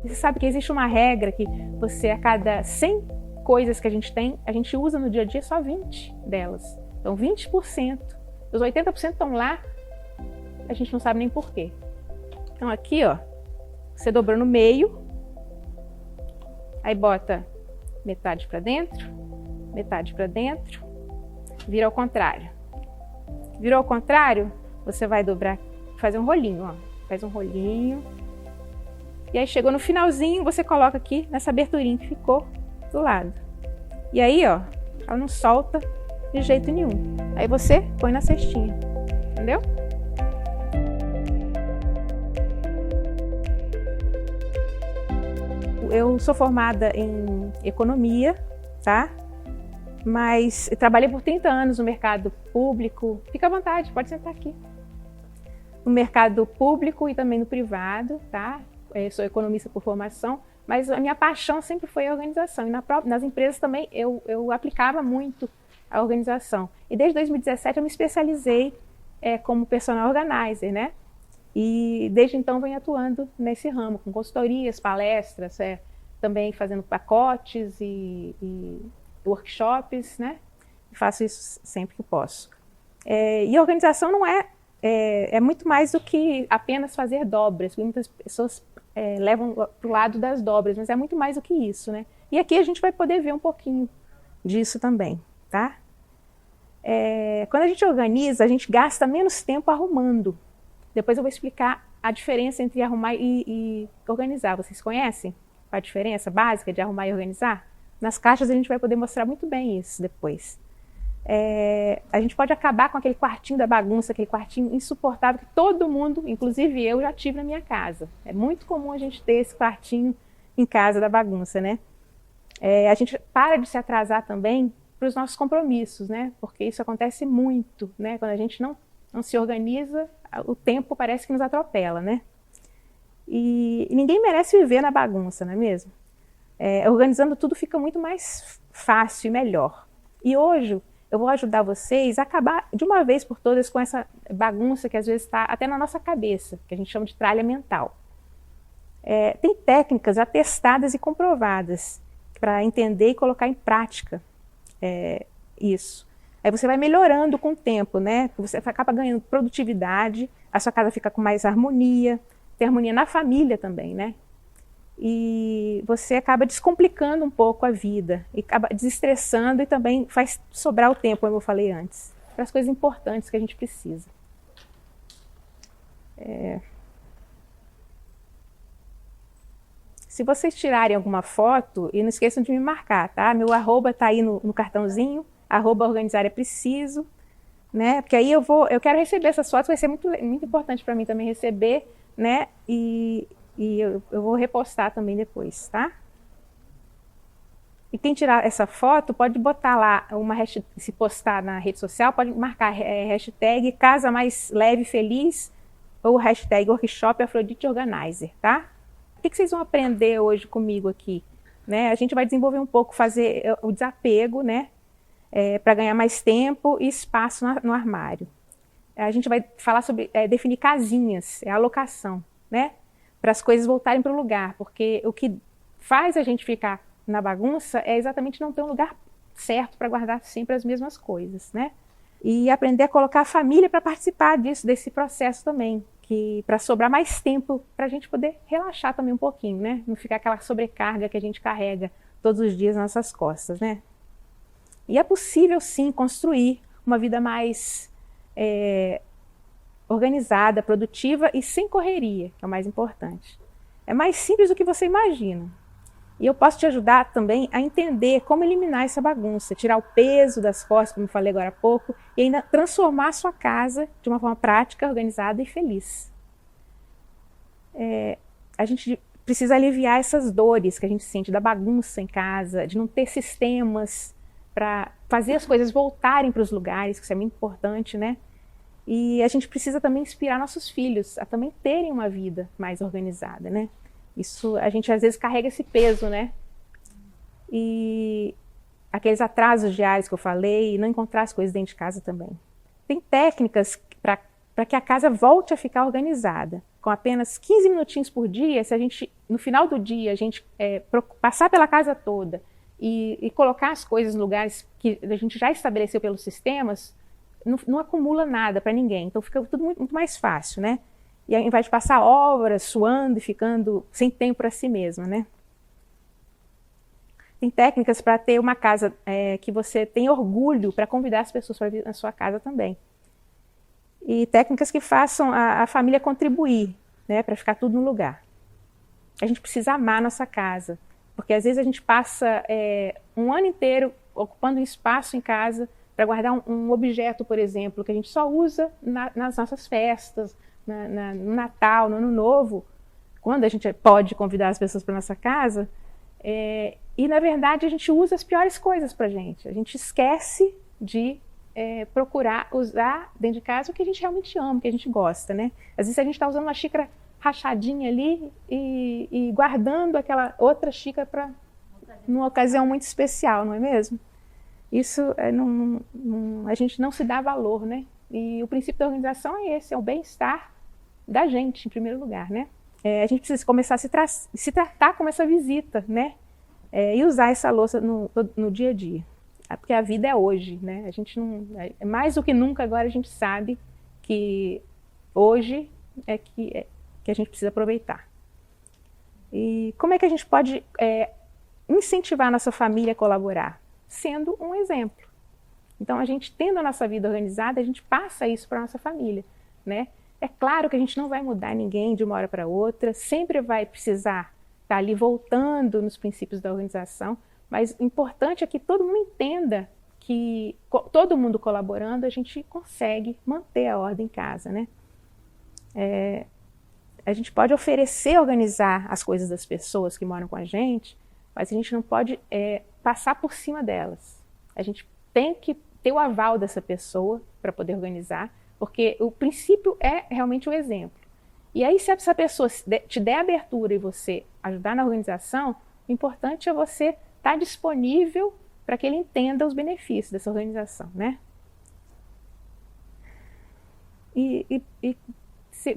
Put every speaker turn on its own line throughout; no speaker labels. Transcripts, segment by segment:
E você sabe que existe uma regra que você, a cada 100 coisas que a gente usa no dia a dia só 20 delas. Então 20%. Os 80% estão lá, a gente não sabe nem por quê. Então aqui, ó, você dobrou no meio, aí bota metade para dentro, metade para dentro, vira ao contrário. Virou ao contrário, você vai dobrar, fazer um rolinho, ó. Faz um rolinho. E aí chegou no finalzinho, você coloca aqui nessa aberturinha que ficou do lado. E aí, ó, ela não solta de jeito nenhum. Aí você põe na cestinha, entendeu? Eu sou formada em economia, tá? Mas eu trabalhei por 30 anos no mercado público. Fica à vontade, pode sentar aqui. No mercado público e também no privado, tá? Eu sou economista por formação, mas a minha paixão sempre foi a organização. E nas empresas também eu aplicava muito a organização. E desde 2017 eu me especializei como personal organizer, né? E desde então venho atuando nesse ramo, com consultorias, palestras, também fazendo pacotes e workshops, né? Faço isso sempre que posso. E a organização não é muito mais do que apenas fazer dobras, porque muitas pessoas levam para o lado das dobras, mas é muito mais do que isso, né? E aqui a gente vai poder ver um pouquinho disso também, tá? Quando a gente organiza, a gente gasta menos tempo arrumando. Depois eu vou explicar a diferença entre arrumar e organizar. Vocês conhecem a diferença básica de arrumar e organizar? Nas caixas a gente vai poder mostrar muito bem isso depois. A gente pode acabar com aquele quartinho da bagunça, aquele quartinho insuportável que todo mundo, inclusive eu, já tive na minha casa. É muito comum a gente ter esse quartinho em casa da bagunça, né? A gente para de se atrasar também para os nossos compromissos, né? Porque isso acontece muito, né? Quando a gente não se organiza, o tempo parece que nos atropela, né? E ninguém merece viver na bagunça, não é mesmo? Organizando tudo fica muito mais fácil e melhor. E hoje eu vou ajudar vocês a acabar de uma vez por todas com essa bagunça que às vezes está até na nossa cabeça, que a gente chama de tralha mental. Tem técnicas atestadas e comprovadas para entender e colocar em prática isso. Aí você vai melhorando com o tempo, né? Você acaba ganhando produtividade, a sua casa fica com mais harmonia, tem harmonia na família também, né? E você acaba descomplicando um pouco a vida, e acaba desestressando e também faz sobrar o tempo, como eu falei antes, para as coisas importantes que a gente precisa. Se vocês tirarem alguma foto, e não esqueçam de me marcar, tá? Meu arroba está aí no cartãozinho, @organizar é preciso, né? Porque aí eu quero receber essas fotos, vai ser muito, muito importante para mim também receber, né? E eu vou repostar também depois, tá? E quem tirar essa foto pode botar lá se postar na rede social, pode marcar hashtag Casa Mais Leve Feliz ou hashtag Workshop Afrodite Organizer, tá? O que vocês vão aprender hoje comigo aqui? Né? A gente vai desenvolver um pouco, fazer o desapego, né? Para ganhar mais tempo e espaço no armário. A gente vai falar sobre definir casinhas, alocação, né? Para as coisas voltarem para o lugar, porque o que faz a gente ficar na bagunça é exatamente não ter um lugar certo para guardar sempre as mesmas coisas, né? E aprender a colocar a família para participar desse processo também, para sobrar mais tempo para a gente poder relaxar também um pouquinho, né? Não ficar aquela sobrecarga que a gente carrega todos os dias nas nossas costas, né? E é possível sim construir uma vida mais organizada, produtiva e sem correria, que é o mais importante. É mais simples do que você imagina. E eu posso te ajudar também a entender como eliminar essa bagunça, tirar o peso das costas, como eu falei agora há pouco, e ainda transformar a sua casa de uma forma prática, organizada e feliz. A gente precisa aliviar essas dores que a gente sente da bagunça em casa, de não ter sistemas para fazer as coisas voltarem para os lugares, que isso é muito importante, né? E a gente precisa também inspirar nossos filhos a também terem uma vida mais organizada, né? Isso, a gente às vezes carrega esse peso, né? E aqueles atrasos diários que eu falei, e não encontrar as coisas dentro de casa também. Tem técnicas para que a casa volte a ficar organizada. com apenas 15 minutinhos por dia, se a gente, no final do dia, a gente passar pela casa toda e colocar as coisas em lugares que a gente já estabeleceu pelos sistemas, não acumula nada para ninguém. Então fica tudo muito mais fácil, né? E ao invés de passar horas suando e ficando sem tempo para si mesma, né? Tem técnicas para ter uma casa que você tem orgulho, para convidar as pessoas para vir na sua casa também. E técnicas que façam a família contribuir, né, para ficar tudo no lugar. A gente precisa amar a nossa casa, porque às vezes a gente passa um ano inteiro ocupando um espaço em casa para guardar um objeto, por exemplo, que a gente só usa nas nossas festas, no Natal, no Ano Novo, quando a gente pode convidar as pessoas para nossa casa. E, na verdade, a gente usa as piores coisas para a gente. A gente esquece de procurar usar dentro de casa o que a gente realmente ama, o que a gente gosta, né? Às vezes a gente está usando uma xícara rachadinha ali e guardando aquela outra xícara para numa ocasião muito especial, não é mesmo? Isso a gente não se dá valor, né? E o princípio da organização é esse, é o bem-estar da gente, em primeiro lugar, né? A gente precisa começar a se tratar como essa visita, né? E usar essa louça no dia a dia. Porque a vida é hoje, né? A gente não, mais do que nunca agora a gente sabe que hoje é que a gente precisa aproveitar. E como é que a gente pode incentivar a nossa família a colaborar? Sendo um exemplo. Então, a gente tendo a nossa vida organizada, a gente passa isso para a nossa família, né? É claro que a gente não vai mudar ninguém de uma hora para outra, sempre vai precisar estar ali voltando nos princípios da organização, mas o importante é que todo mundo entenda que todo mundo colaborando, a gente consegue manter a ordem em casa, né? A gente pode oferecer, organizar as coisas das pessoas que moram com a gente, mas a gente não pode passar por cima delas. A gente tem que ter o aval dessa pessoa para poder organizar, porque o princípio é realmente o exemplo. E aí, se essa pessoa te der abertura e você ajudar na organização, o importante é você estar disponível para que ele entenda os benefícios dessa organização, né?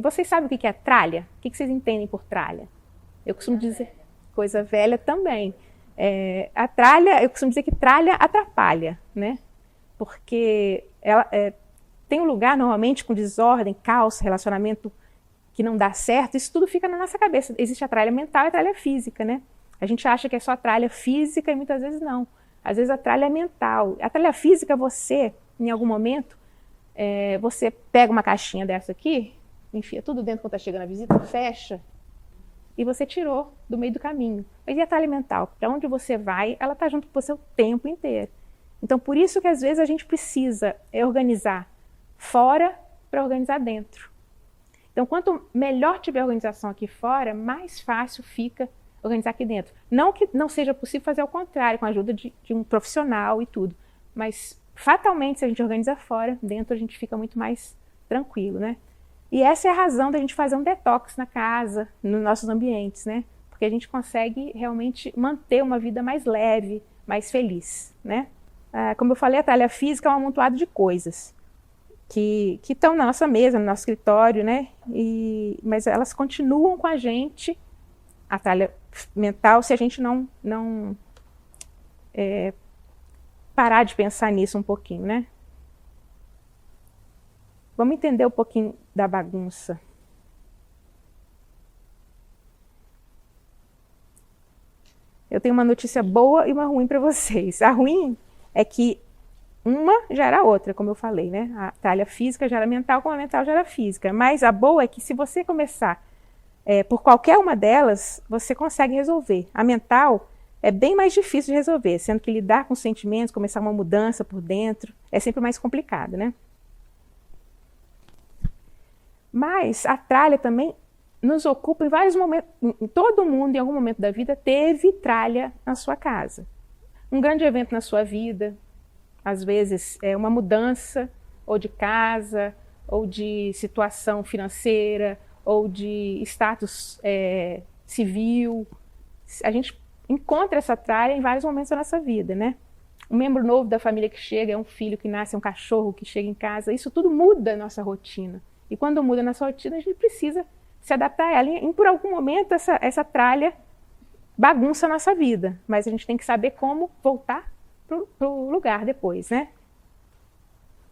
Vocês sabem o que é tralha? O que vocês entendem por tralha? Eu costumo dizer coisa velha também. A tralha, eu costumo dizer que tralha atrapalha, né? Porque ela tem um lugar normalmente com desordem, caos, relacionamento que não dá certo, isso tudo fica na nossa cabeça. Existe a tralha mental e a tralha física, né? A gente acha que é só a tralha física e muitas vezes não. Às vezes a tralha é mental. A tralha física, você, em algum momento, você pega uma caixinha dessa aqui, enfia tudo dentro quando está chegando a visita, fecha, e você tirou do meio do caminho. Mas e a tralha mental? Para onde você vai, ela está junto com você o tempo inteiro. Então, por isso que às vezes a gente precisa organizar fora para organizar dentro. Então, quanto melhor tiver a organização aqui fora, mais fácil fica organizar aqui dentro. Não que não seja possível fazer ao contrário, com a ajuda de um profissional e tudo. Mas, fatalmente, se a gente organiza fora, dentro a gente fica muito mais tranquilo, né? E essa é a razão da gente fazer um detox na casa, nos nossos ambientes, né? Porque a gente consegue realmente manter uma vida mais leve, mais feliz, né? Como eu falei, a tralha física é um amontoado de coisas que estão na nossa mesa, no nosso escritório, né? Mas elas continuam com a gente, a tralha mental, se a gente não parar de pensar nisso um pouquinho, né? Vamos entender um pouquinho da bagunça. Eu tenho uma notícia boa e uma ruim para vocês. A ruim é que uma gera a outra, como eu falei, né? A tralha física gera mental, como a mental gera física. Mas a boa é que se você começar por qualquer uma delas, você consegue resolver. A mental é bem mais difícil de resolver, sendo que lidar com sentimentos, começar uma mudança por dentro, é sempre mais complicado, né? Mas a tralha também nos ocupa em vários momentos. Todo mundo, em algum momento da vida, teve tralha na sua casa. Um grande evento na sua vida, às vezes é uma mudança, ou de casa, ou de situação financeira, ou de status civil. A gente encontra essa tralha em vários momentos da nossa vida, né? Um membro novo da família que chega, é um filho que nasce, é um cachorro que chega em casa. Isso tudo muda a nossa rotina. E quando muda a nossa rotina, a gente precisa se adaptar a ela. E por algum momento essa tralha bagunça a nossa vida, mas a gente tem que saber como voltar para o lugar depois, né?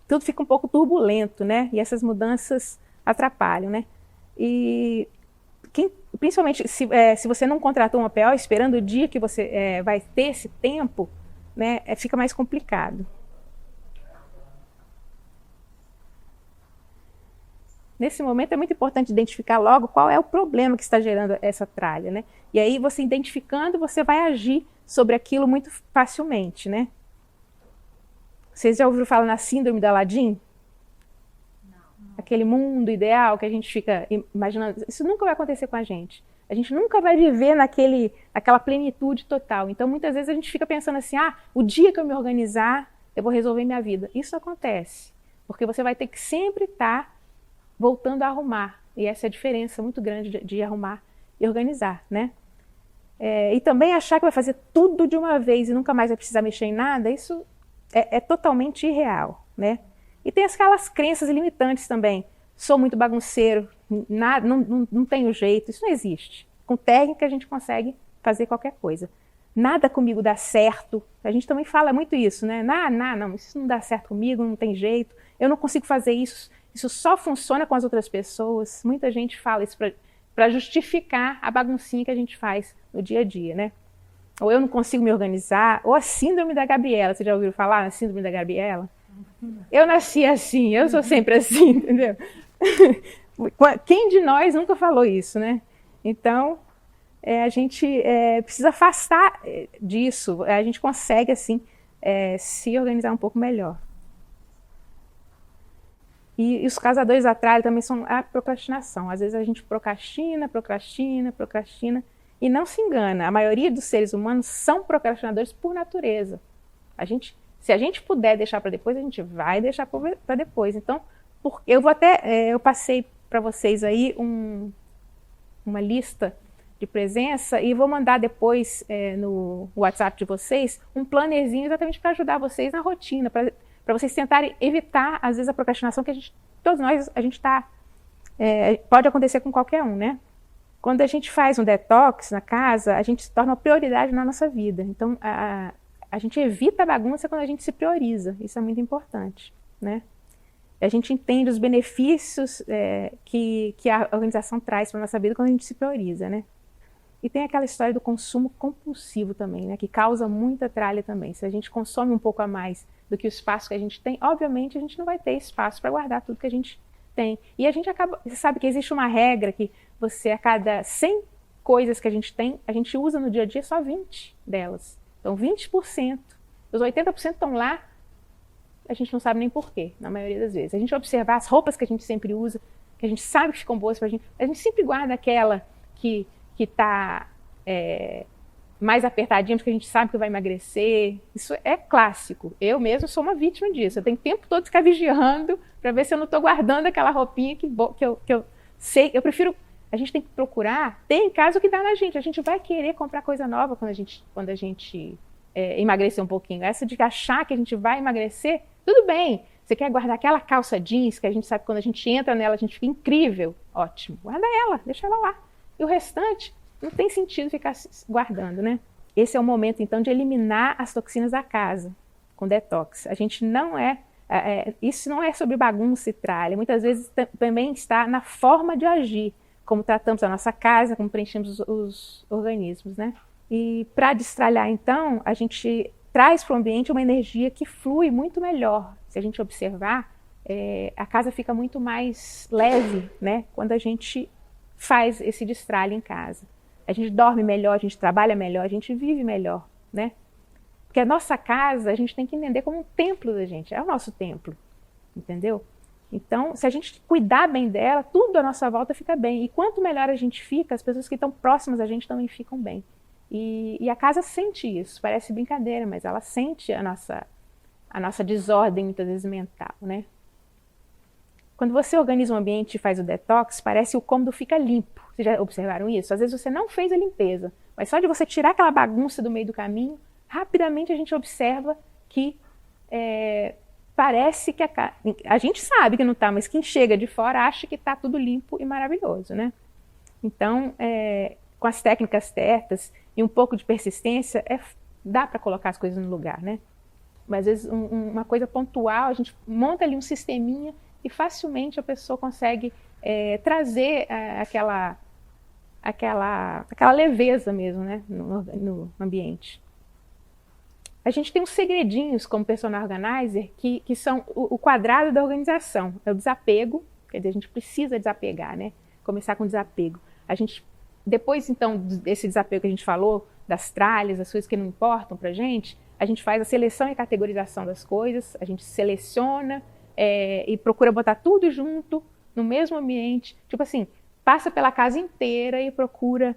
Tudo fica um pouco turbulento, né? E essas mudanças atrapalham, né? E principalmente se você não contratou uma PO esperando o dia que você vai ter esse tempo, né? Fica mais complicado. Nesse momento é muito importante identificar logo qual é o problema que está gerando essa tralha, né? E aí você identificando, você vai agir sobre aquilo muito facilmente, né? Vocês já ouviram falar na síndrome da Aladim? Não. Aquele mundo ideal que a gente fica imaginando. Isso nunca vai acontecer com a gente. A gente nunca vai viver naquela plenitude total. Então, muitas vezes a gente fica pensando assim, o dia que eu me organizar, eu vou resolver minha vida. Isso acontece, porque você vai ter que sempre estar voltando a arrumar. E essa é a diferença muito grande de arrumar e organizar, né? E também achar que vai fazer tudo de uma vez e nunca mais vai precisar mexer em nada, isso é totalmente irreal, né? E tem aquelas crenças limitantes também. Sou muito bagunceiro, não tenho jeito, isso não existe. Com técnica a gente consegue fazer qualquer coisa. Nada comigo dá certo. A gente também fala muito isso, né? Não, isso não dá certo comigo, não tem jeito. Eu não consigo fazer isso. Isso só funciona com as outras pessoas. Muita gente fala isso para justificar a baguncinha que a gente faz no dia a dia, né? Ou eu não consigo me organizar, ou a síndrome da Gabriela. Vocês já ouviram falar na síndrome da Gabriela? Eu nasci assim, eu sou sempre assim, entendeu? Quem de nós nunca falou isso, né? Então, a gente precisa afastar disso. A gente consegue, assim, se organizar um pouco melhor. E os causadores da tralha também são a procrastinação. Às vezes a gente procrastina, e não se engana. A maioria dos seres humanos são procrastinadores por natureza. Se a gente puder deixar para depois, a gente vai deixar para depois. Então, eu passei para vocês aí uma lista de presença e vou mandar depois no WhatsApp de vocês um plannerzinho exatamente para ajudar vocês na rotina, para vocês tentarem evitar, às vezes, a procrastinação que todos nós, pode acontecer com qualquer um, né? Quando a gente faz um detox na casa, a gente se torna uma prioridade na nossa vida. Então, a gente evita a bagunça quando a gente se prioriza. Isso é muito importante, né? A gente entende os benefícios que a organização traz para a nossa vida quando a gente se prioriza, né? E tem aquela história do consumo compulsivo também, né? Que causa muita tralha também. Se a gente consome um pouco a mais do que o espaço que a gente tem, obviamente a gente não vai ter espaço para guardar tudo que a gente tem. E a gente você sabe que existe uma regra que a cada 100 coisas que a gente usa no dia a dia só 20 delas. Então 20%. Os 80% estão lá, a gente não sabe nem porquê, na maioria das vezes. A gente observar as roupas que a gente sempre usa, que a gente sabe que ficam boas pra gente, a gente sempre guarda aquela que está mais apertadinha, porque a gente sabe que vai emagrecer. Isso é clássico. Eu mesmo sou uma vítima disso. Eu tenho o tempo todo ficar vigiando para ver se eu não estou guardando aquela roupinha que eu sei. Eu prefiro. A gente tem que procurar ter em casa o que dá na gente. A gente vai querer comprar coisa nova quando a gente emagrecer um pouquinho. Essa de achar que a gente vai emagrecer, tudo bem. Você quer guardar aquela calça jeans que a gente sabe que quando a gente entra nela a gente fica incrível. Ótimo. Guarda ela, deixa ela lá. E o restante não tem sentido ficar guardando, né? Esse é o momento, então, de eliminar as toxinas da casa, com detox. A gente não isso não é sobre bagunça e tralha. Muitas vezes também está na forma de agir, como tratamos a nossa casa, como preenchemos os organismos, né? E para destralhar, então, a gente traz para o ambiente uma energia que flui muito melhor. Se a gente observar, a casa fica muito mais leve, né? Quando a gente faz esse destralhe em casa. A gente dorme melhor, a gente trabalha melhor, a gente vive melhor, né? Porque a nossa casa, a gente tem que entender como um templo da gente, é o nosso templo, entendeu? Então, se a gente cuidar bem dela, tudo à nossa volta fica bem. E quanto melhor a gente fica, as pessoas que estão próximas a gente também ficam bem. E a casa sente isso, parece brincadeira, mas ela sente a nossa desordem, muitas vezes, mental, né? Quando você organiza um ambiente e faz o detox, parece que o cômodo fica limpo. Vocês já observaram isso? Às vezes você não fez a limpeza, mas só de você tirar aquela bagunça do meio do caminho, rapidamente a gente observa que parece que a gente sabe que não está, mas quem chega de fora acha que está tudo limpo e maravilhoso, né? Então, com as técnicas certas e um pouco de persistência, dá para colocar as coisas no lugar, né? Mas às vezes uma coisa pontual, a gente monta ali um sisteminha e facilmente a pessoa consegue trazer aquela leveza mesmo, né, no ambiente. A gente tem uns segredinhos como personal organizer que são o quadrado da organização. É o desapego, quer dizer, a gente precisa desapegar, né? Começar com desapego. A gente, depois então desse desapego que a gente falou, das tralhas, das coisas que não importam pra gente, a gente faz a seleção e categorização das coisas, a gente seleciona e procura botar tudo junto no mesmo ambiente. Tipo assim, passa pela casa inteira e procura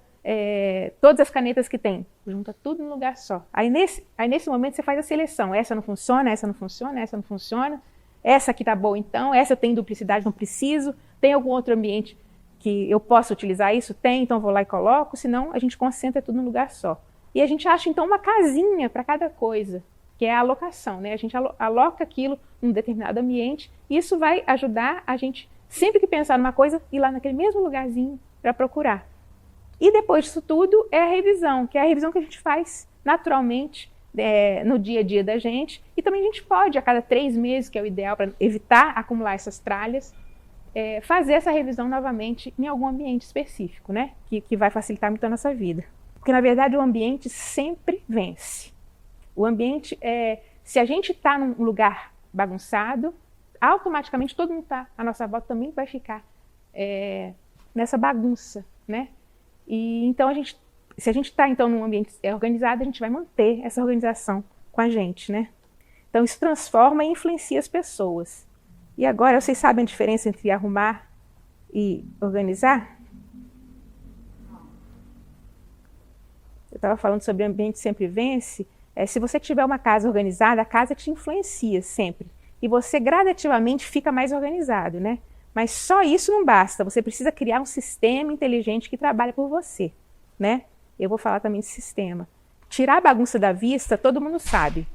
todas as canetas que tem, junta tudo num lugar só. Aí nesse momento você faz a seleção, essa não funciona, essa não funciona, essa não funciona, essa aqui tá boa então, essa tem duplicidade, não preciso, tem algum outro ambiente que eu possa utilizar isso? Tem, então vou lá e coloco, senão a gente concentra tudo num lugar só. E a gente acha então uma casinha para cada coisa, que é a alocação, né? A gente aloca aquilo num determinado ambiente e isso vai ajudar a gente, sempre que pensar numa coisa, ir lá naquele mesmo lugarzinho para procurar. E depois disso tudo é a revisão, que é a revisão que a gente faz naturalmente no dia a dia da gente. E também a gente pode, a cada 3 meses, que é o ideal para evitar acumular essas tralhas, fazer essa revisão novamente em algum ambiente específico, né? Que vai facilitar muito a nossa vida. Porque, na verdade, o ambiente sempre vence. O ambiente, se a gente está num lugar bagunçado, automaticamente todo mundo está à nossa volta também vai ficar nessa bagunça, né? E então se a gente está então num ambiente organizado, a gente vai manter essa organização com a gente, né? Então isso transforma e influencia as pessoas. E agora vocês sabem a diferença entre arrumar e organizar? Eu estava falando sobre o ambiente sempre vence. Se você tiver uma casa organizada, a casa te influencia sempre. E você gradativamente fica mais organizado, né? Mas só isso não basta, você precisa criar um sistema inteligente que trabalhe por você, né? Eu vou falar também de sistema. Tirar a bagunça da vista, todo mundo sabe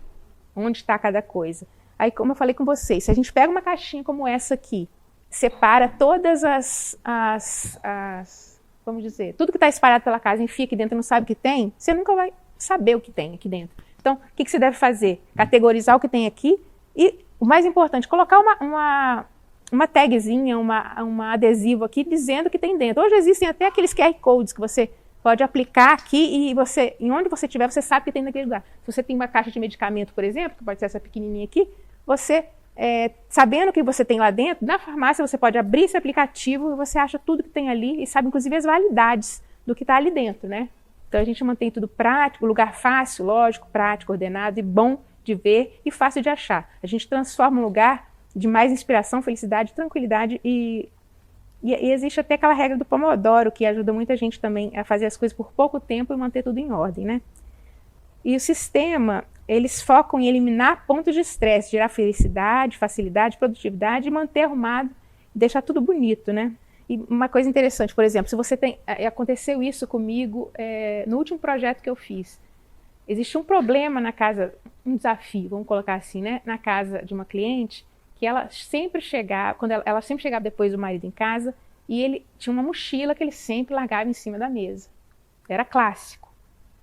onde está cada coisa. Aí, como eu falei com vocês, se a gente pega uma caixinha como essa aqui, separa todas vamos dizer, tudo que está espalhado pela casa, enfia aqui dentro e não sabe o que tem, você nunca vai saber o que tem aqui dentro. Então, o que você deve fazer? Categorizar o que tem aqui e, o mais importante, colocar uma tagzinha, um adesivo aqui dizendo o que tem dentro. Hoje existem até aqueles QR Codes que você pode aplicar aqui e em onde você estiver, você sabe que tem naquele lugar. Se você tem uma caixa de medicamento, por exemplo, que pode ser essa pequenininha aqui, você, sabendo o que você tem lá dentro, na farmácia você pode abrir esse aplicativo e você acha tudo que tem ali e sabe, inclusive, as validades do que está ali dentro, né? Então a gente mantém tudo prático, lugar fácil, lógico, prático, ordenado e bom de ver e fácil de achar. A gente transforma um lugar de mais inspiração, felicidade, tranquilidade e existe até aquela regra do Pomodoro que ajuda muita gente também a fazer as coisas por pouco tempo e manter tudo em ordem, né? E o sistema, eles focam em eliminar pontos de estresse, gerar felicidade, facilidade, produtividade e manter arrumado, deixar tudo bonito, né? E uma coisa interessante, por exemplo, se você aconteceu isso comigo no último projeto que eu fiz. Existe um problema na casa, um desafio, vamos colocar assim, né? Na casa de uma cliente, que ela sempre chegava, ela sempre chegava depois do marido em casa, e ele tinha uma mochila que ele sempre largava em cima da mesa. Era clássico.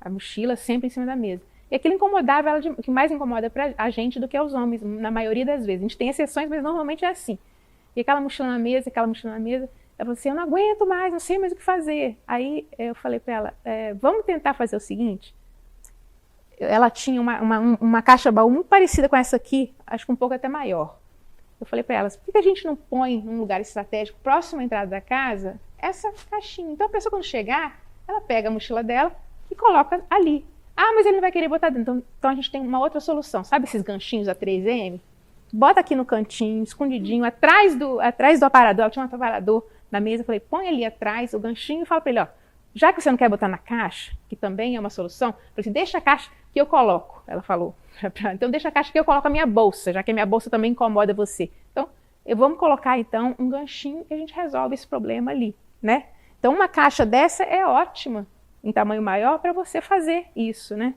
A mochila sempre em cima da mesa. E aquilo incomodava ela, o que mais incomoda pra a gente do que aos homens, na maioria das vezes. A gente tem exceções, mas normalmente é assim. E aquela mochila na mesa, ela falou assim, eu não aguento mais, não sei mais o que fazer. Aí eu falei para ela, vamos tentar fazer o seguinte. Ela tinha uma caixa baú muito parecida com essa aqui, acho que um pouco até maior. Eu falei para elas, por que a gente não põe num lugar estratégico, próximo à entrada da casa, essa caixinha? Então a pessoa quando chegar, ela pega a mochila dela e coloca ali. Ah, mas ele não vai querer botar dentro. Então a gente tem uma outra solução. Sabe esses ganchinhos a 3M? Bota aqui no cantinho, escondidinho, atrás do aparador. Ela tinha um aparador na mesa. Eu falei, põe ali atrás o ganchinho e fala para ele, ó, já que você não quer botar na caixa, que também é uma solução, eu falei assim, deixa a caixa que eu coloco. Ela falou, então deixa a caixa que eu coloco a minha bolsa, já que a minha bolsa também incomoda você. Então, vamos colocar então um ganchinho e a gente resolve esse problema ali, né? Então uma caixa dessa é ótima, em tamanho maior, para você fazer isso, né?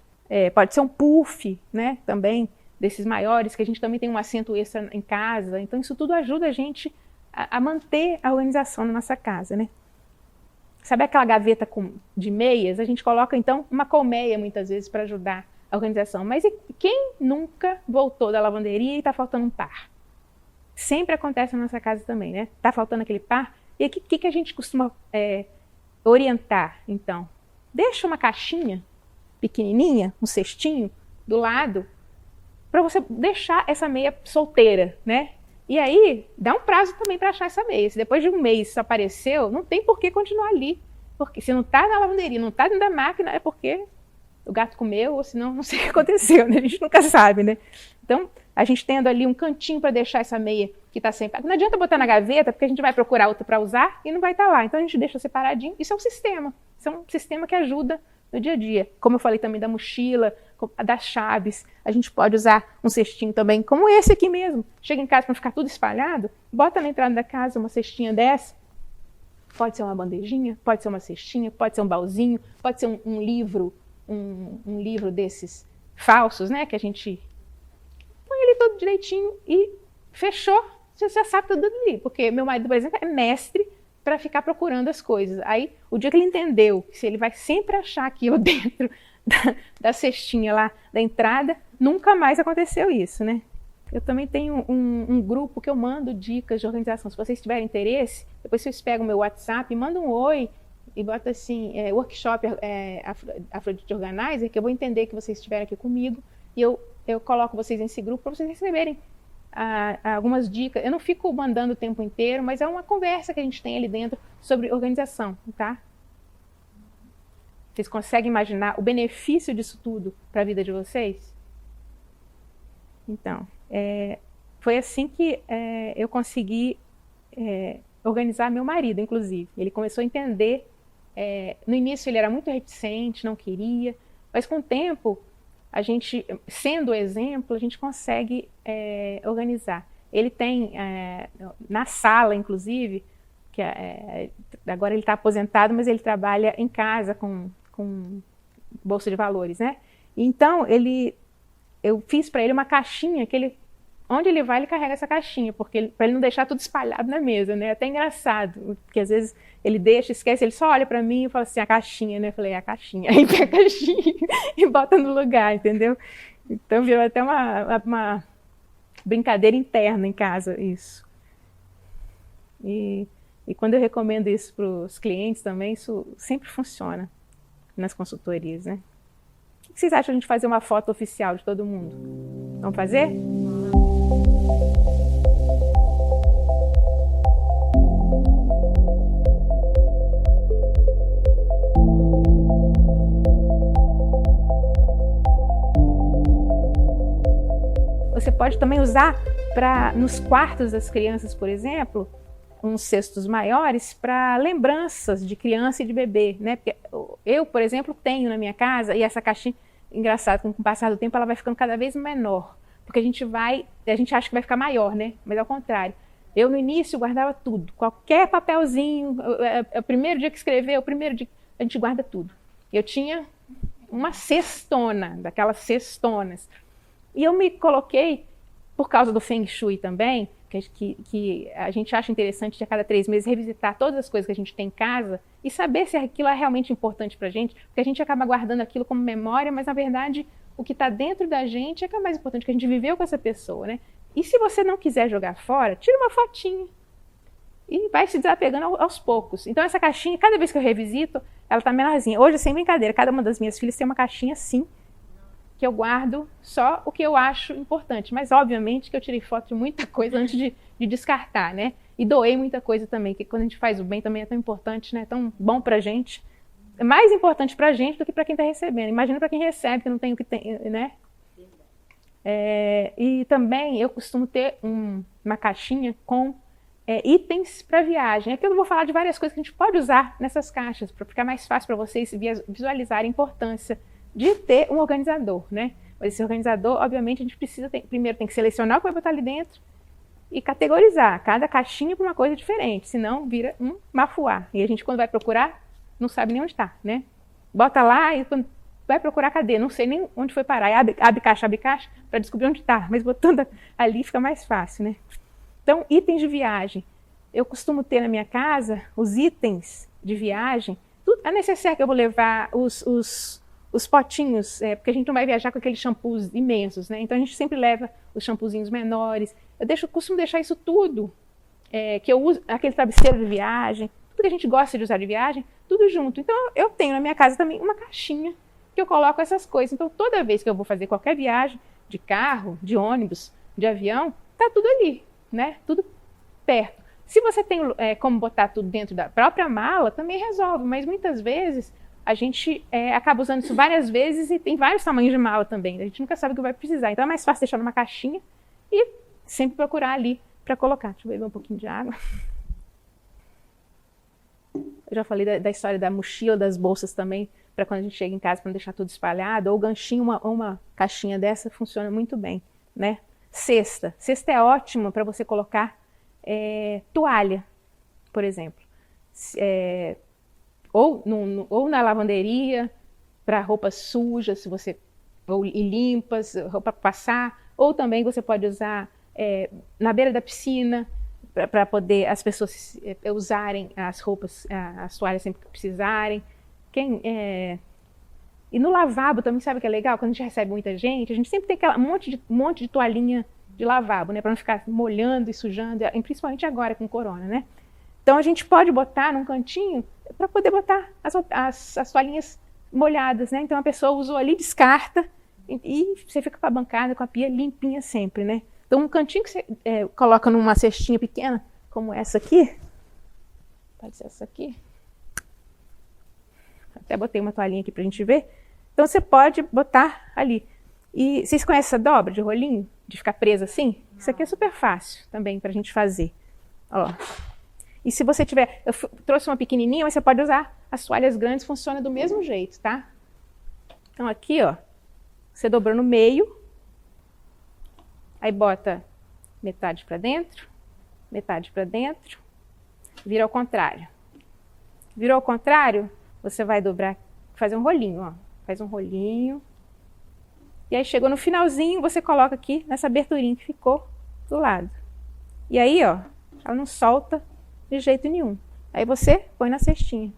Pode ser um puff, né? Também, desses maiores, que a gente também tem um assento extra em casa. Então isso tudo ajuda a gente a manter a organização na nossa casa, né? sabe aquela gaveta de meias? A gente coloca, então, uma colmeia, muitas vezes, para ajudar a organização. Mas e quem nunca voltou da lavanderia e está faltando um par? Sempre acontece na nossa casa também, né? Está faltando aquele par. E o que a gente costuma orientar, então? Deixa uma caixinha pequenininha, um cestinho, do lado, para você deixar essa meia solteira, né? E aí, dá um prazo também para achar essa meia. Se depois de um mês isso apareceu, não tem por que continuar ali. Porque se não está na lavanderia, não está dentro da máquina, é porque o gato comeu, ou senão não sei o que aconteceu, né? A gente nunca sabe, né? Então, a gente tendo ali um cantinho para deixar essa meia que está sempre... Não adianta botar na gaveta, porque a gente vai procurar outra para usar e não vai estar lá. Então, a gente deixa separadinho. Isso é um sistema. Isso é um sistema que ajuda no dia a dia. Como eu falei também da mochila, das chaves, a gente pode usar um cestinho também, como esse aqui mesmo. Chega em casa para não ficar tudo espalhado, bota na entrada da casa uma cestinha dessa. Pode ser uma bandejinha, pode ser uma cestinha, pode ser um baúzinho, pode ser um livro, um livro desses falsos, né, que a gente põe ele todo direitinho e fechou, você já sabe tudo ali. Porque meu marido, por exemplo, é mestre para ficar procurando as coisas. Aí, o dia que ele entendeu que se ele vai sempre achar aquilo dentro da cestinha lá da entrada, nunca mais aconteceu isso, né? Eu também tenho um grupo que eu mando dicas de organização. Se vocês tiverem interesse, depois vocês pegam o meu WhatsApp, mandam um oi e bota assim, workshop Afrodite Organizer, que eu vou entender que vocês estiveram aqui comigo e eu coloco vocês nesse grupo para vocês receberem algumas dicas. Eu não fico mandando o tempo inteiro, mas é uma conversa que a gente tem ali dentro sobre organização, tá? Vocês conseguem imaginar o benefício disso tudo para a vida de vocês? Então, foi assim que eu consegui organizar meu marido, inclusive. Ele começou a entender. No início ele era muito reticente, não queria, mas com o tempo, a gente, sendo exemplo, a gente consegue organizar. Ele tem, na sala, inclusive, que agora ele está aposentado, mas ele trabalha em casa com bolsa de valores, né? Então, eu fiz para ele uma caixinha que onde ele vai, ele carrega essa caixinha, porque para ele não deixar tudo espalhado na mesa, né? É até engraçado, porque às vezes ele deixa, esquece, ele só olha para mim e fala assim, a caixinha, né? Eu falei, a caixinha. Aí pega a caixinha e bota no lugar, entendeu? Então virou até uma brincadeira interna em casa, isso. E quando eu recomendo isso para os clientes também, isso sempre funciona nas consultorias, né? O que vocês acham de a gente fazer uma foto oficial de todo mundo? Vamos fazer? Você pode também usar nos quartos das crianças, por exemplo, uns cestos maiores para lembranças de criança e de bebê, né? Porque eu, por exemplo, tenho na minha casa, e essa caixinha, engraçado, com o passar do tempo, ela vai ficando cada vez menor, porque a gente acha que vai ficar maior, né? Mas ao contrário. Eu, no início, guardava tudo, qualquer papelzinho, o primeiro dia que escrever, o primeiro dia, a gente guarda tudo. Eu tinha uma cestona, daquelas cestonas. E eu me coloquei, por causa do Feng Shui também, que a gente acha interessante de a cada 3 meses revisitar todas as coisas que a gente tem em casa e saber se aquilo é realmente importante para a gente, porque a gente acaba guardando aquilo como memória, mas na verdade o que está dentro da gente é que é mais importante, que a gente viveu com essa pessoa, né? E se você não quiser jogar fora, tira uma fotinha e vai se desapegando aos poucos. Então essa caixinha, cada vez que eu revisito, ela está menorzinha. Hoje, sem brincadeira, cada uma das minhas filhas tem uma caixinha assim, que eu guardo só o que eu acho importante. Mas, obviamente, que eu tirei foto de muita coisa antes de descartar, né? E doei muita coisa também, que quando a gente faz o bem também é tão importante, né? Tão bom pra gente. É mais importante pra gente do que pra quem tá recebendo. Imagina pra quem recebe, que não tem o que tem, né? E também eu costumo ter uma caixinha com itens para viagem. Aqui eu não vou falar de várias coisas que a gente pode usar nessas caixas, para ficar mais fácil para vocês visualizarem a importância de ter um organizador, né? Mas esse organizador, obviamente, a gente precisa, primeiro tem que selecionar o que vai botar ali dentro e categorizar cada caixinha para uma coisa diferente, senão vira um mafuá. E a gente, quando vai procurar, não sabe nem onde está, né? Bota lá e quando vai procurar, cadê? Não sei nem onde foi parar. E abre caixa, para descobrir onde está. Mas botando ali fica mais fácil, né? Então, itens de viagem. Eu costumo ter na minha casa os itens de viagem, é necessário que eu vou levar os potinhos, porque a gente não vai viajar com aqueles shampoos imensos, né? Então a gente sempre leva os shampoozinhos menores. Eu costumo deixar isso tudo, que eu uso, aquele travesseiro de viagem, tudo que a gente gosta de usar de viagem, tudo junto. Então eu tenho na minha casa também uma caixinha que eu coloco essas coisas. Então toda vez que eu vou fazer qualquer viagem, de carro, de ônibus, de avião, tá tudo ali, né? Tudo perto. Se você tem como botar tudo dentro da própria mala, também resolve, mas muitas vezes a gente acaba usando isso várias vezes e tem vários tamanhos de mala também. A gente nunca sabe o que vai precisar. Então é mais fácil deixar numa caixinha e sempre procurar ali para colocar. Deixa eu beber um pouquinho de água. Eu já falei da história da mochila, das bolsas também, para quando a gente chega em casa, para não deixar tudo espalhado. Ou ganchinho, uma caixinha dessa funciona muito bem, né? Cesta. Cesta é ótima para você colocar toalha, por exemplo. Ou na lavanderia, para roupas sujas, e limpas, roupa para passar. Ou também você pode usar na beira da piscina, para poder as pessoas usarem as roupas, as toalhas sempre que precisarem. E no lavabo também, sabe o que é legal? Quando a gente recebe muita gente, a gente sempre tem aquela monte de toalhinha de lavabo, né? Para não ficar molhando e sujando, principalmente agora com corona, né? Então a gente pode botar num cantinho para poder botar as toalhinhas molhadas, né? Então a pessoa usou ali, descarta e você fica com a bancada, com a pia limpinha sempre, né? Então um cantinho que você coloca numa cestinha pequena, como essa aqui, pode ser essa aqui. Até botei uma toalhinha aqui pra gente ver. Então você pode botar ali. E vocês conhecem essa dobra de rolinho? De ficar presa assim? Isso aqui é super fácil também pra gente fazer. Ó. E se você tiver... Eu trouxe uma pequenininha, mas você pode usar as toalhas grandes, funciona do mesmo jeito, tá? Então aqui, ó, você dobrou no meio. Aí bota metade pra dentro, metade pra dentro. Vira ao contrário. Virou ao contrário, você vai dobrar, fazer um rolinho, ó. Faz um rolinho. E aí chegou no finalzinho, você coloca aqui nessa aberturinha que ficou do lado. E aí, ó, ela não solta de jeito nenhum. Aí você põe na cestinha.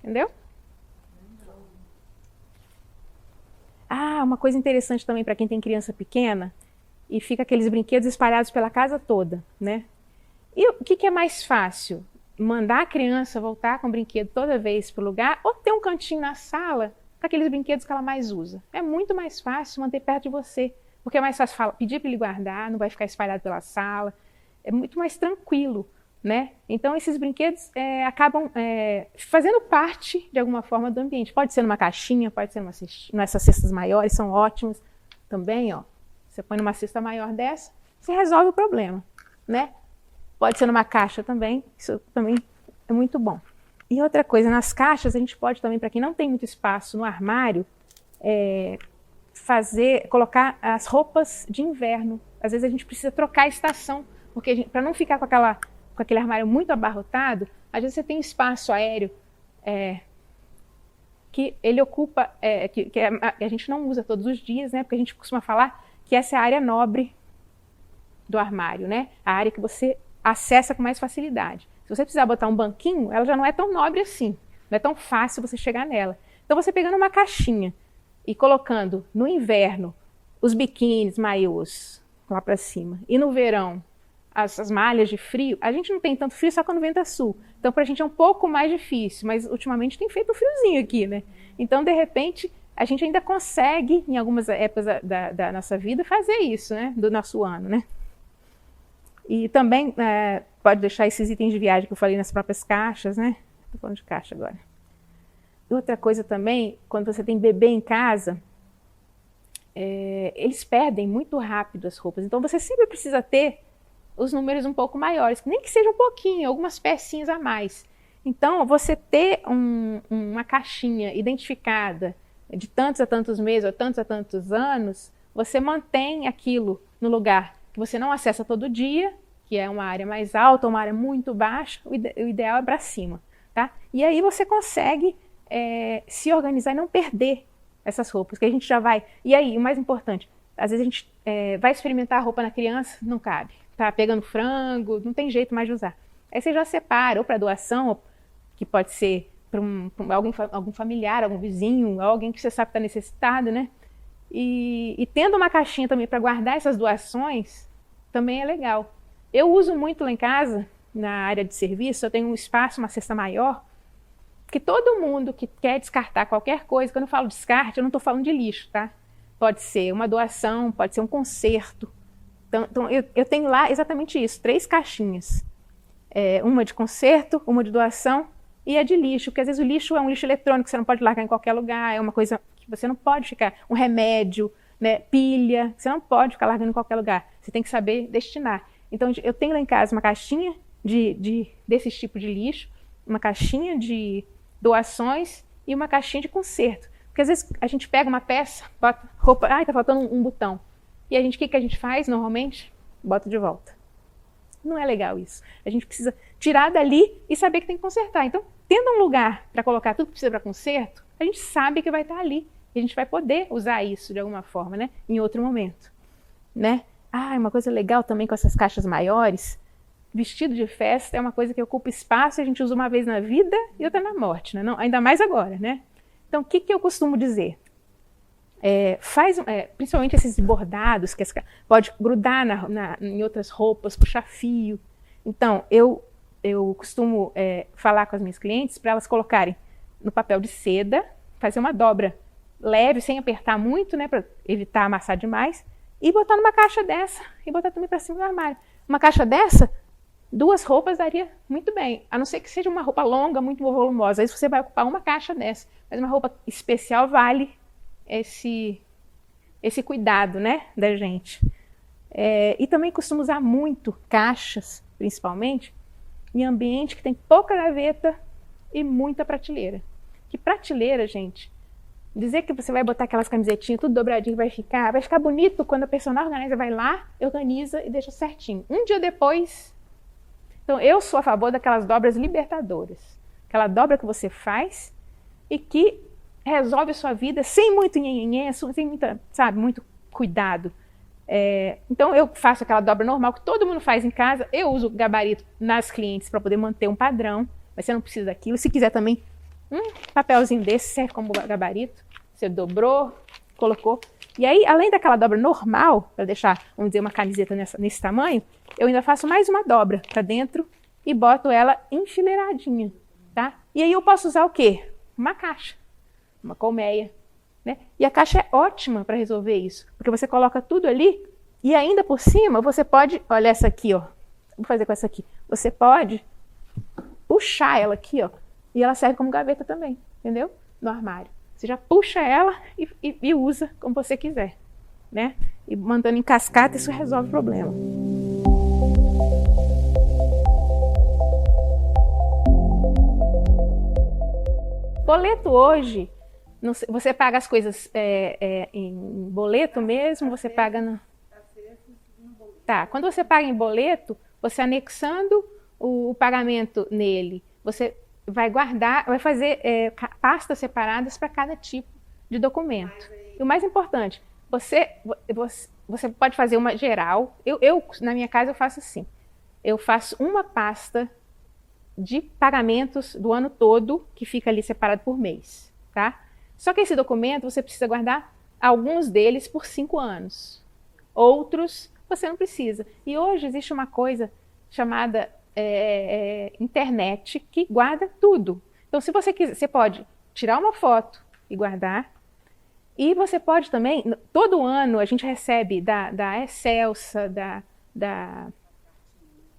Entendeu? Ah, uma coisa interessante também para quem tem criança pequena e fica aqueles brinquedos espalhados pela casa toda, né? E o que é mais fácil? Mandar a criança voltar com o brinquedo toda vez para o lugar ou ter um cantinho na sala para aqueles brinquedos que ela mais usa. É muito mais fácil manter perto de você, porque é mais fácil pedir para ele guardar, não vai ficar espalhado pela sala, é muito mais tranquilo, né? Então esses brinquedos acabam fazendo parte de alguma forma do ambiente. Pode ser numa caixinha, pode ser nessas cestas maiores, são ótimos também, ó. Você põe numa cesta maior dessa, você resolve o problema, né? Pode ser numa caixa também, isso também é muito bom. E outra coisa, nas caixas a gente pode também, para quem não tem muito espaço no armário, colocar as roupas de inverno. Às vezes a gente precisa trocar a estação, porque para não ficar com aquele armário muito abarrotado, às vezes você tem espaço aéreo que ele ocupa, que a gente não usa todos os dias, né? Porque a gente costuma falar que essa é a área nobre do armário, né? A área que você acessa com mais facilidade. Se você precisar botar um banquinho, ela já não é tão nobre assim, não é tão fácil você chegar nela. Então você pegando uma caixinha e colocando no inverno os biquínis, maiôs lá para cima, e no verão as malhas de frio, a gente não tem tanto frio só quando venta sul, então pra gente é um pouco mais difícil, mas ultimamente tem feito um friozinho aqui, né? Então de repente a gente ainda consegue, em algumas épocas da nossa vida, fazer isso, né? Do nosso ano, né? E também pode deixar esses itens de viagem que eu falei nas próprias caixas, né? Estou falando de caixa agora. E outra coisa também, quando você tem bebê em casa, eles perdem muito rápido as roupas. Então você sempre precisa ter os números um pouco maiores, nem que seja um pouquinho, algumas pecinhas a mais. Então você ter uma caixinha identificada de tantos a tantos meses ou tantos a tantos anos, você mantém aquilo no lugar que você não acessa todo dia, que é uma área mais alta ou uma área muito baixa, o ideal é para cima, tá? E aí você consegue se organizar e não perder essas roupas, que a gente já vai... E aí, o mais importante, às vezes a gente vai experimentar a roupa na criança, não cabe, tá pegando frango, não tem jeito mais de usar. Aí você já separa, ou para doação, que pode ser para algum familiar, algum vizinho, alguém que você sabe que está necessitado, né? E tendo uma caixinha também para guardar essas doações, também é legal. Eu uso muito lá em casa, na área de serviço, eu tenho um espaço, uma cesta maior, que todo mundo que quer descartar qualquer coisa, quando eu falo descarte, eu não estou falando de lixo, tá? Pode ser uma doação, pode ser um conserto. Então eu tenho lá exatamente isso, 3 caixinhas. Uma de conserto, uma de doação e a de lixo, porque às vezes o lixo é um lixo eletrônico, você não pode largar em qualquer lugar, é uma coisa que você não pode ficar, um remédio, né, pilha, você não pode ficar largando em qualquer lugar, você tem que saber destinar. Então eu tenho lá em casa uma caixinha desse tipo de lixo, uma caixinha de doações e uma caixinha de conserto. Porque às vezes a gente pega uma peça, bota roupa, tá faltando um botão. E o que a gente faz normalmente? Bota de volta. Não é legal isso. A gente precisa tirar dali e saber que tem que consertar. Então, tendo um lugar para colocar tudo que precisa para conserto, a gente sabe que vai estar ali. E a gente vai poder usar isso de alguma forma, né? Em outro momento. Né? Uma coisa legal também com essas caixas maiores, vestido de festa é uma coisa que ocupa espaço e a gente usa uma vez na vida e outra na morte, né? Não, ainda mais agora, né? Então, o que eu costumo dizer? Principalmente esses bordados, que pode grudar em outras roupas, puxar fio. Então, eu costumo falar com as minhas clientes para elas colocarem no papel de seda, fazer uma dobra leve, sem apertar muito, né, para evitar amassar demais, e botar numa caixa dessa, e botar também para cima do armário. Uma caixa dessa, 2 roupas daria muito bem, a não ser que seja uma roupa longa, muito volumosa. Aí você vai ocupar uma caixa dessa, mas uma roupa especial vale esse cuidado, né, da gente. E também costumo usar muito caixas, principalmente, em ambiente que tem pouca gaveta e muita prateleira. Que prateleira, gente, dizer que você vai botar aquelas camisetinhas tudo dobradinho, vai ficar bonito quando a personal organizer vai lá, organiza e deixa certinho. Um dia depois. Então, eu sou a favor daquelas dobras libertadoras. Aquela dobra que você faz e que resolve a sua vida sem muito nhenhenhê, sem muito cuidado. Então, eu faço aquela dobra normal que todo mundo faz em casa. Eu uso gabarito nas clientes para poder manter um padrão, mas você não precisa daquilo. Se quiser também, um papelzinho desse serve como gabarito. Você dobrou, colocou. E aí, além daquela dobra normal, para deixar, vamos dizer, uma camiseta nesse tamanho, eu ainda faço mais uma dobra para dentro e boto ela enfileiradinha, tá? E aí eu posso usar o quê? Uma caixa, uma colmeia, né? E a caixa é ótima para resolver isso, porque você coloca tudo ali e ainda por cima você pode, olha essa aqui, ó. Vou fazer com essa aqui. Você pode puxar ela aqui, ó, e ela serve como gaveta também, entendeu? No armário. Você já puxa ela e usa como você quiser, né? E mandando em cascata, isso resolve o problema. Boleto hoje, você paga as coisas em boleto mesmo, você paga no... Tá, quando você paga em boleto, você anexando o pagamento nele, você vai guardar, vai fazer pastas separadas para cada tipo de documento. E o mais importante, você pode fazer uma geral. Eu, na minha casa, eu faço assim. Eu faço uma pasta de pagamentos do ano todo, que fica ali separado por mês, tá? Só que esse documento, você precisa guardar alguns deles por 5 anos. Outros, você não precisa. E hoje existe uma coisa chamada internet que guarda tudo. Então, se você quiser, você pode tirar uma foto e guardar. E você pode também, todo ano a gente recebe da Excelsa,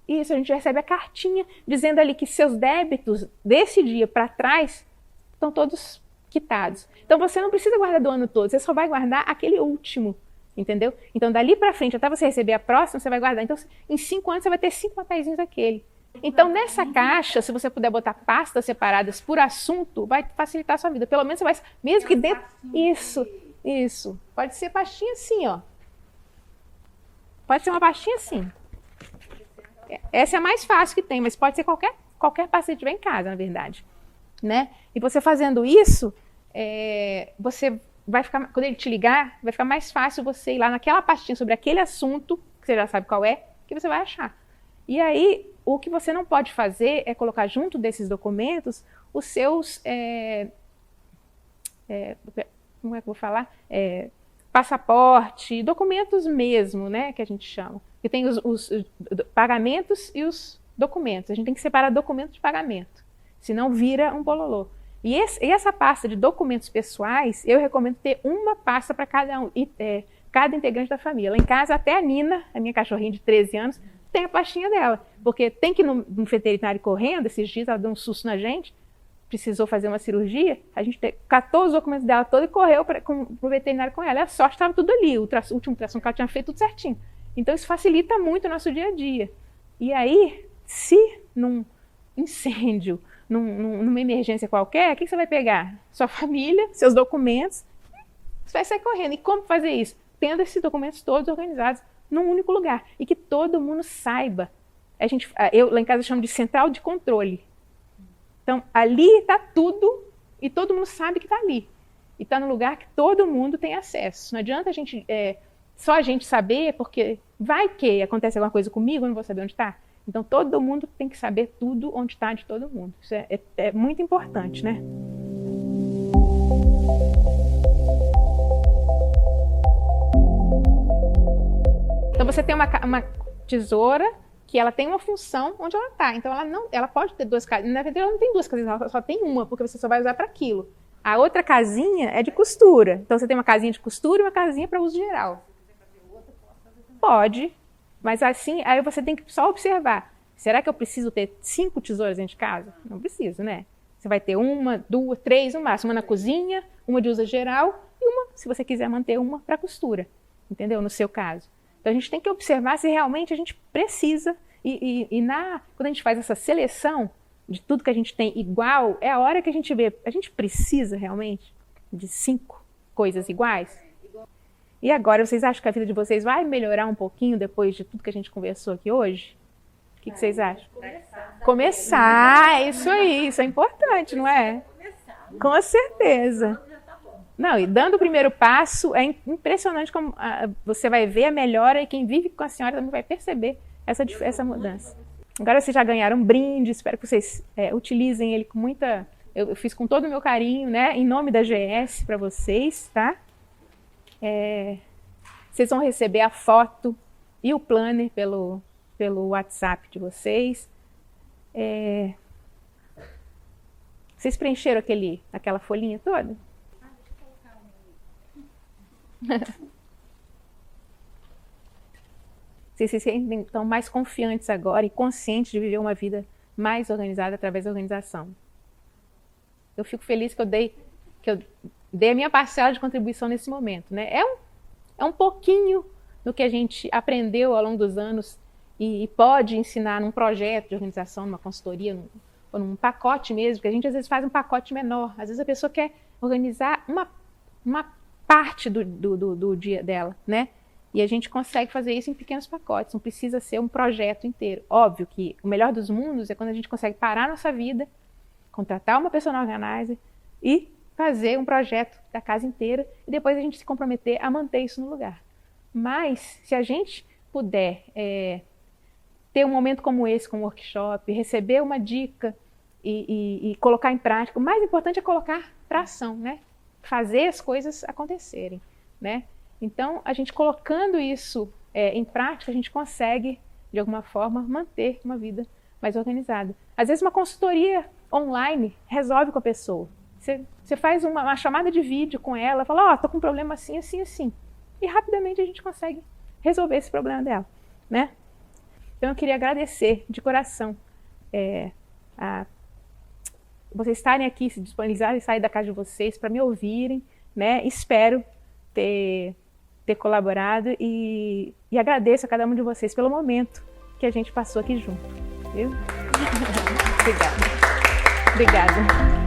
isso, a gente recebe a cartinha dizendo ali que seus débitos desse dia para trás estão todos quitados. Então você não precisa guardar do ano todo, você só vai guardar aquele último, entendeu? Então dali para frente, até você receber a próxima, você vai guardar. Então em 5 anos você vai ter 5 papeizinhos daquele. Então nessa caixa, se você puder botar pastas separadas por assunto, vai facilitar a sua vida. Pelo menos você vai, mesmo que dentro... Isso. Pode ser pastinha assim, ó. Pode ser uma pastinha assim. Essa é a mais fácil que tem, mas pode ser qualquer pasta que tiver em casa, na verdade, né? E você fazendo isso, você vai ficar, quando ele te ligar, vai ficar mais fácil você ir lá naquela pastinha sobre aquele assunto, que você já sabe qual é, que você vai achar. E aí, o que você não pode fazer é colocar junto desses documentos os seus, como é que eu vou falar? Passaporte, documentos mesmo, né, que a gente chama. Que tem os pagamentos e os documentos. A gente tem que separar documento de pagamento, senão vira um bololô. E essa pasta de documentos pessoais, eu recomendo ter uma pasta para cada integrante da família. Lá em casa, até a Nina, a minha cachorrinha de 13 anos, tem a pastinha dela. Porque tem que ir no veterinário correndo, esses dias ela deu um susto na gente, precisou fazer uma cirurgia, a gente catou os documentos dela todos e correu para o veterinário com ela. E a sorte estava tudo ali, o último ultrassom que ela tinha feito, tudo certinho. Então isso facilita muito o nosso dia a dia. E aí, se num incêndio, numa emergência qualquer, o que você vai pegar? Sua família, seus documentos, você vai sair correndo. E como fazer isso? Tendo esses documentos todos organizados num único lugar. E que todo mundo saiba. Eu lá em casa chamo de central de controle. Então, ali está tudo e todo mundo sabe que está ali. E está no lugar que todo mundo tem acesso. Não adianta só a gente saber, porque vai que acontece alguma coisa comigo, eu não vou saber onde está. Então, todo mundo tem que saber tudo onde está de todo mundo. Isso é muito importante, né? Então, você tem uma tesoura que ela tem uma função onde ela está. Então, ela pode ter duas casinhas. Na verdade, ela não tem duas casinhas, ela só tem uma, porque você só vai usar para aquilo. A outra casinha é de costura. Então, você tem uma casinha de costura e uma casinha para uso geral. Pode, mas assim, aí você tem que só observar. Será que eu preciso ter 5 tesouras dentro de casa? Não preciso, né? Você vai ter 1, 2, 3 no máximo. Uma na cozinha, uma de uso geral e uma, se você quiser manter, uma para costura. Entendeu? No seu caso. Então, a gente tem que observar se realmente a gente precisa. Quando a gente faz essa seleção de tudo que a gente tem igual, é a hora que a gente vê, a gente precisa realmente de 5 coisas iguais? E agora, vocês acham que a vida de vocês vai melhorar um pouquinho depois de tudo que a gente conversou aqui hoje? O que vocês acham? Começar, isso aí, isso é importante, não é? Com certeza. Não, e dando o primeiro passo, é impressionante como você vai ver a melhora e quem vive com a senhora também vai perceber essa mudança. Agora vocês já ganharam um brinde, espero que vocês utilizem ele com muita... Eu fiz com todo o meu carinho, né? Em nome da GS para vocês, tá? Vocês vão receber a foto e o planner pelo WhatsApp de vocês. Vocês preencheram aquela folhinha toda? Vocês se sentem então mais confiantes agora e conscientes de viver uma vida mais organizada através da organização. Eu fico feliz que eu dei a minha parcela de contribuição nesse momento, né? É um pouquinho do que a gente aprendeu ao longo dos anos e pode ensinar num projeto de organização, numa consultoria, ou num pacote mesmo, que a gente às vezes faz um pacote menor. Às vezes a pessoa quer organizar uma parte do dia dela, né? E a gente consegue fazer isso em pequenos pacotes, não precisa ser um projeto inteiro. Óbvio que o melhor dos mundos é quando a gente consegue parar nossa vida, contratar uma personal organizer e fazer um projeto da casa inteira e depois a gente se comprometer a manter isso no lugar. Mas, se a gente puder ter um momento como esse, com um workshop, receber uma dica e colocar em prática, o mais importante é colocar para ação, né? Fazer as coisas acontecerem, né? Então, a gente colocando isso em prática, a gente consegue, de alguma forma, manter uma vida mais organizada. Às vezes, uma consultoria online resolve com a pessoa. Você faz uma chamada de vídeo com ela, fala, tô com um problema assim, assim, assim. E rapidamente a gente consegue resolver esse problema dela, né? Então, eu queria agradecer de coração a vocês estarem aqui, se disponibilizarem, sair da casa de vocês para me ouvirem, né? Espero ter colaborado e agradeço a cada um de vocês pelo momento que a gente passou aqui junto, viu? Obrigada. Obrigada.